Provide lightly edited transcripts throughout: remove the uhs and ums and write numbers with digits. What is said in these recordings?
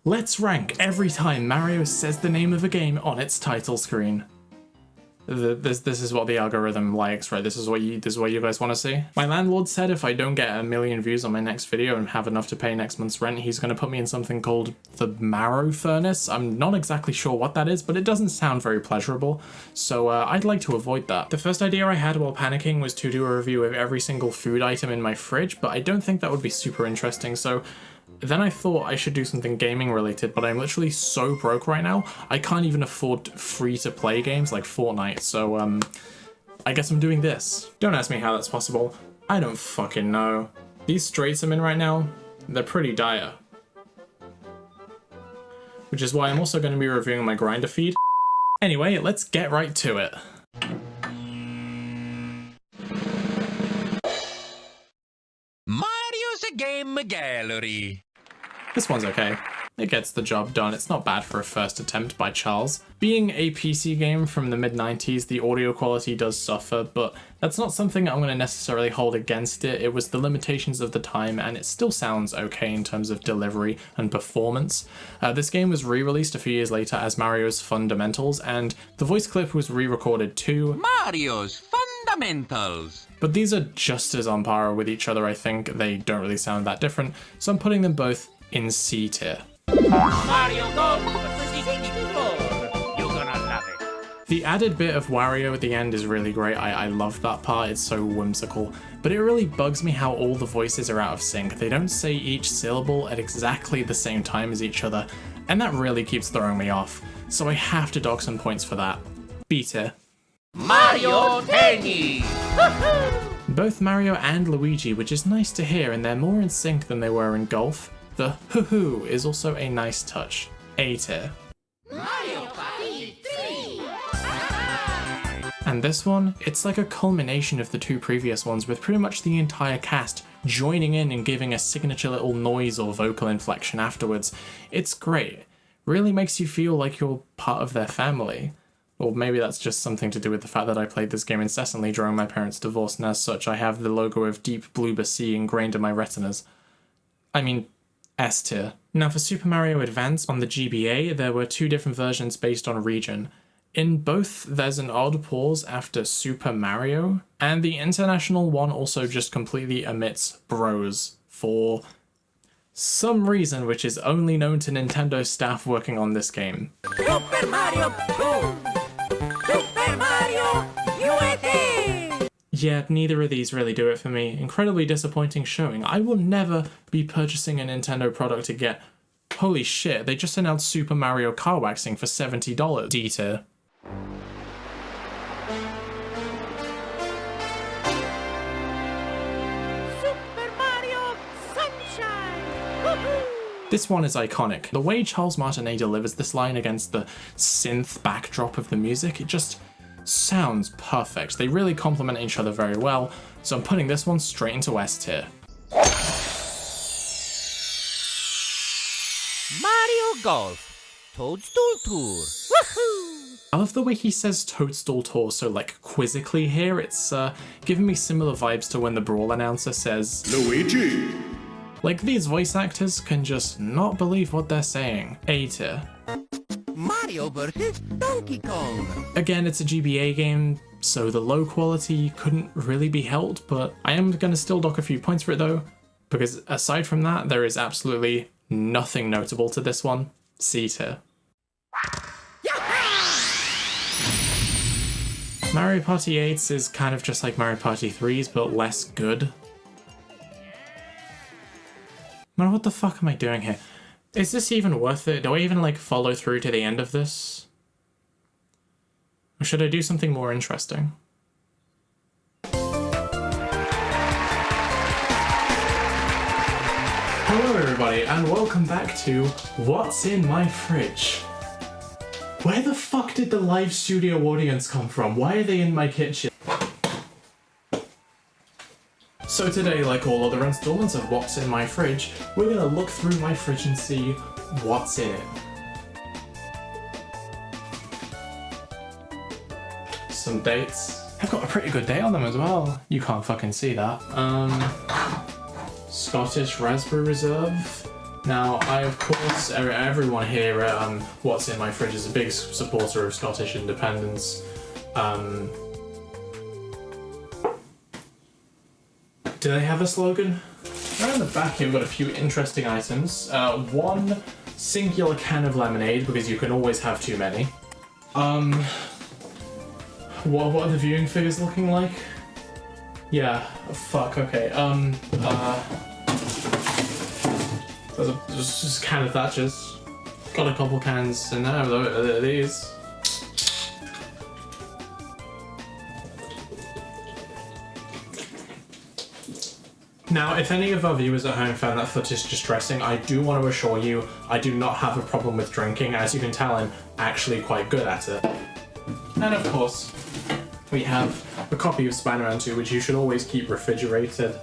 Let's rank every time Mario says the name of a game on its title screen. This is what the algorithm likes, right? This is what you guys want to see. My landlord said if I don't get 1 million views on my next video and have enough to pay next month's rent, he's going to put me in something called the Marrow Furnace. I'm not exactly sure what that is, but it doesn't sound very pleasurable, so I'd like to avoid that. The first idea I had while panicking was to do a review of every single food item in my fridge, but I don't think that would be super interesting, so then I thought I should do something gaming related, but I'm literally so broke right now, I can't even afford free-to-play games like Fortnite, so I guess I'm doing this. Don't ask me how that's possible. I don't fucking know. These straits I'm in right now, they're pretty dire. Which is why I'm also going to be reviewing my grinder feed. Anyway, let's get right to it. Mario's a game gallery. This one's okay. It gets the job done. It's not bad for a first attempt by Charles. Being a PC game from the mid-90s, the audio quality does suffer, but that's not something I'm going to necessarily hold against it. It was the limitations of the time, and it still sounds okay in terms of delivery and performance. This game was re-released a few years later as Mario's Fundamentals, and the voice clip was re-recorded too. Mario's Fundamentals. But these are just as on par with each other, I think. They don't really sound that different, so I'm putting them both in C tier. Mario Golf for 64. You're gonna love it. The added bit of Wario at the end is really great. I love that part, it's so whimsical. But it really bugs me how all the voices are out of sync. They don't say each syllable at exactly the same time as each other, and that really keeps throwing me off. So I have to dock some points for that. B tier. Mario Tennis. Both Mario and Luigi, which is nice to hear, and they're more in sync than they were in Golf. The hoo-hoo is also a nice touch. A tier. Mario Party 3. And this one, it's like a culmination of the two previous ones, with pretty much the entire cast joining in and giving a signature little noise or vocal inflection afterwards. It's great. Really makes you feel like you're part of their family. Or maybe that's just something to do with the fact that I played this game incessantly during my parents' divorce, and as such I have the logo of Deep Blue Sea ingrained in my retinas. I mean, S tier. Now for Super Mario Advance on the GBA, there were two different versions based on region. In both, there's an odd pause after Super Mario, and the international one also just completely omits bros for some reason which is only known to Nintendo staff working on this game. Super Mario Boom. Super Mario USA. Yeah, neither of these really do it for me. Incredibly disappointing showing. I will never be purchasing a Nintendo product to get... Holy shit, they just announced Super Mario car waxing for $70. D tier. Super Mario Sunshine. Woohoo. This one is iconic. The way Charles Martinet delivers this line against the synth backdrop of the music, it just sounds perfect. They really complement each other very well, so I'm putting this one straight into S tier. Mario Golf Toadstool Tour. Woohoo! I love the way he says Toadstool Tour so like quizzically here. It's giving me similar vibes to when the Brawl announcer says Luigi. Like, these voice actors can just not believe what they're saying. A tier. Mario vs. Donkey Kong. Again, it's a GBA game, so the low quality couldn't really be helped, but I am going to still dock a few points for it though, because aside from that, there is absolutely nothing notable to this one. C tier. Mario Party 8's is kind of just like Mario Party 3's, but less good. Man, what the fuck am I doing here? Is this even worth it? Do I even, like, follow through to the end of this? Or should I do something more interesting? Hello everybody, and welcome back to What's in My Fridge? Where the fuck did the live studio audience come from? Why are they in my kitchen? So today, like all other installments of What's in My Fridge, we're gonna look through my fridge and see what's in it. Some dates. I've got a pretty good date on them as well. You can't fucking see that. Scottish Raspberry Reserve, Now, I, of course, everyone here at What's in My Fridge is a big supporter of Scottish independence. Do they have a slogan? Around the back here, we've got a few interesting items. One singular can of lemonade, because you can always have too many. What are the viewing figures looking like? Yeah, fuck, okay. There's just a can of Thatchers. Got a couple cans in there, these. Now, if any of our viewers at home found that footage distressing, I do want to assure you I do not have a problem with drinking. As you can tell, I'm actually quite good at it. And of course, we have a copy of Spider-Man 2, which you should always keep refrigerated.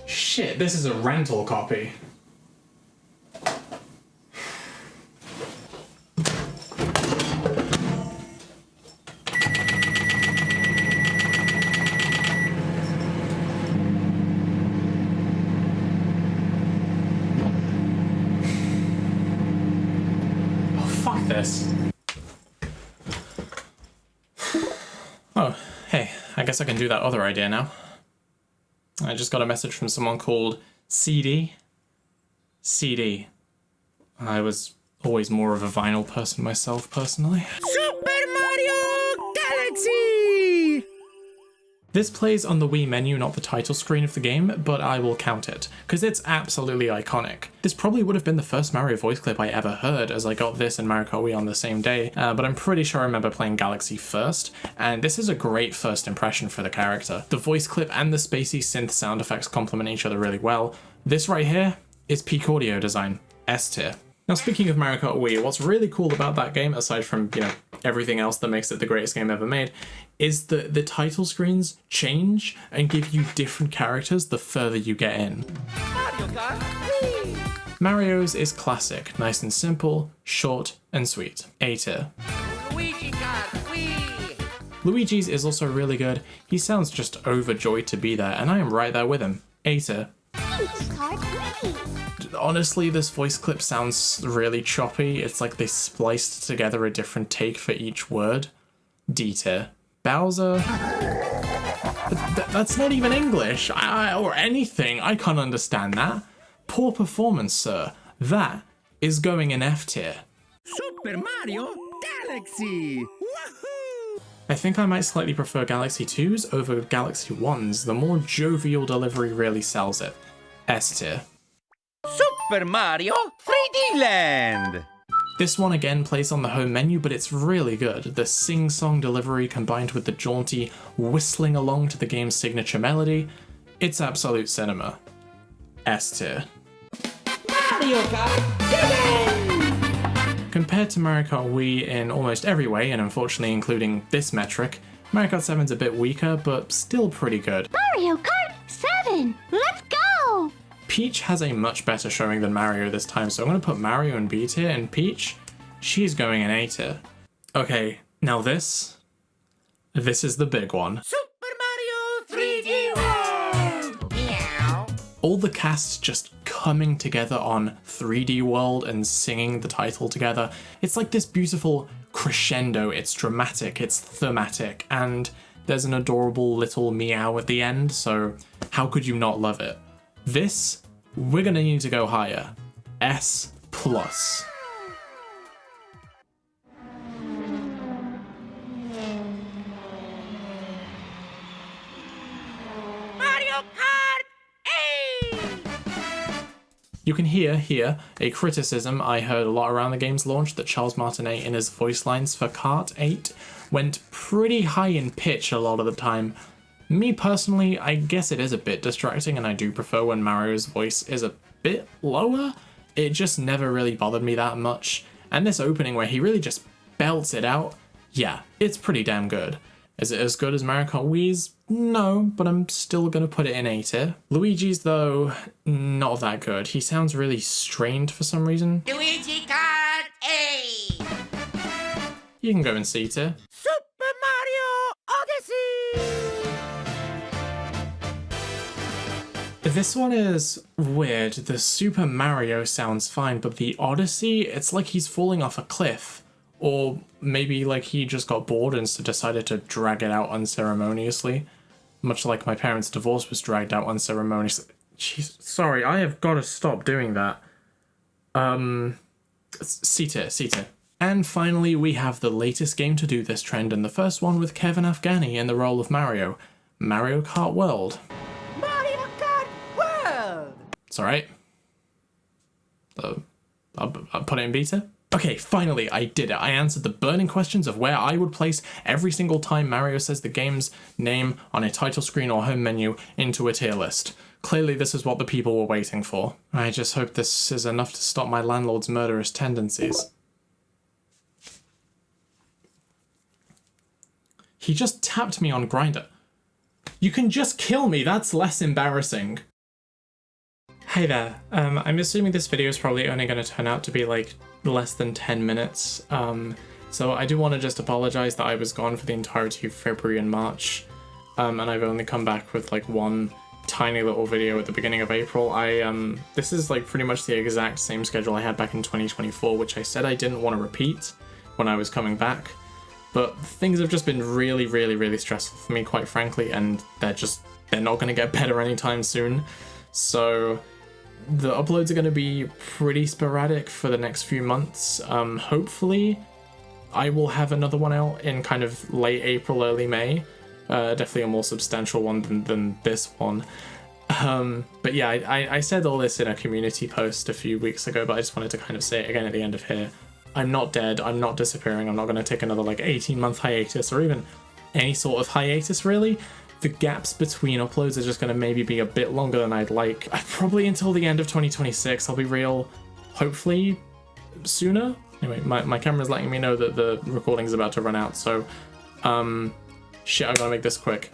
Shit, this is a rental copy. This. Oh, hey, I guess I can do that other idea now. I just got a message from someone called CD. CD. I was always more of a vinyl person myself, personally. Super Mario Galaxy! This plays on the Wii menu, not the title screen of the game, but I will count it, because it's absolutely iconic. This probably would have been the first Mario voice clip I ever heard, as I got this and Mario Kart Wii on the same day, but I'm pretty sure I remember playing Galaxy first, and this is a great first impression for the character. The voice clip and the spacey synth sound effects complement each other really well. This right here is peak audio design, S tier. Now, speaking of Mario Kart Wii, what's really cool about that game, aside from, everything else that makes it the greatest game ever made, is that the title screens change and give you different characters the further you get in. Mario Kart Wii! Mario's is classic, nice and simple, short and sweet. A tier. Luigi Kart Wii! Luigi's is also really good. He sounds just overjoyed to be there, and I am right there with him. A tier. Honestly, this voice clip sounds really choppy. It's like they spliced together a different take for each word. D tier. Bowser? That's not even English, or anything. I can't understand that. Poor performance, sir. That is going in F tier. Super Mario Galaxy! Woohoo! I think I might slightly prefer Galaxy 2's over Galaxy 1's. The more jovial delivery really sells it. S tier. Super Mario 3D Land! This one again plays on the home menu, but it's really good. The sing-song delivery combined with the jaunty whistling along to the game's signature melody, it's absolute cinema. S tier. Mario Kart Compared to Mario Kart Wii in almost every way, and unfortunately including this metric, Mario Kart 7's a bit weaker, but still pretty good. Mario Kart 7! Let's go! Peach has a much better showing than Mario this time, so I'm going to put Mario in B tier, and Peach, she's going in A tier. Okay, now this is the big one. Super Mario 3D World! Meow! All the cast just coming together on 3D World and singing the title together. It's like this beautiful crescendo, it's dramatic, it's thematic, and there's an adorable little meow at the end, so how could you not love it? This, we're gonna need to go higher. S+. Mario Kart 8! You can hear here a criticism I heard a lot around the game's launch that Charles Martinet in his voice lines for Kart 8 went pretty high in pitch a lot of the time. Me personally, I guess it is a bit distracting and I do prefer when Mario's voice is a bit lower. It just never really bothered me that much. And this opening where he really just belts it out, yeah, it's pretty damn good. Is it as good as Mario Kart Wii's? No, but I'm still gonna put it in A tier. Luigi's though, not that good. He sounds really strained for some reason. Luigi Kart 8! You can go in C tier. Super Mario Odyssey! This one is weird. The Super Mario sounds fine, but the Odyssey, it's like he's falling off a cliff. Or maybe like he just got bored and so decided to drag it out unceremoniously. Much like my parents' divorce was dragged out unceremoniously. Jeez, sorry, I have got to stop doing that. C-tier. And finally, we have the latest game to do this trend, and the first one with Kevin Afghani in the role of Mario. Mario Kart World. Mario Kart World! It's alright. I'll put it in beta. Okay, finally, I did it. I answered the burning questions of where I would place every single time Mario says the game's name on a title screen or home menu into a tier list. Clearly, this is what the people were waiting for. I just hope this is enough to stop my landlord's murderous tendencies. He just tapped me on Grindr. You can just kill me, that's less embarrassing. Hey there, I'm assuming this video is probably only going to turn out to be like less than 10 minutes, so I do want to just apologize that I was gone for the entirety of February and March, and I've only come back with like one tiny little video at the beginning of April. This is like pretty much the exact same schedule I had back in 2024, which I said I didn't want to repeat when I was coming back, but things have just been really stressful for me, quite frankly, and they're not going to get better anytime soon, so the uploads are going to be pretty sporadic for the next few months. Hopefully I will have another one out in kind of late April, early May. Definitely a more substantial one than this one. But yeah, I said all this in a community post a few weeks ago, but I just wanted to kind of say it again at the end of here. I'm not dead, I'm not disappearing, I'm not going to take another like 18-month hiatus or even any sort of hiatus really. The gaps between uploads are just going to maybe be a bit longer than I'd like. Probably until the end of 2026, I'll be real. Hopefully sooner. Anyway, my camera's letting me know that the recording's about to run out, so shit, I gotta make this quick.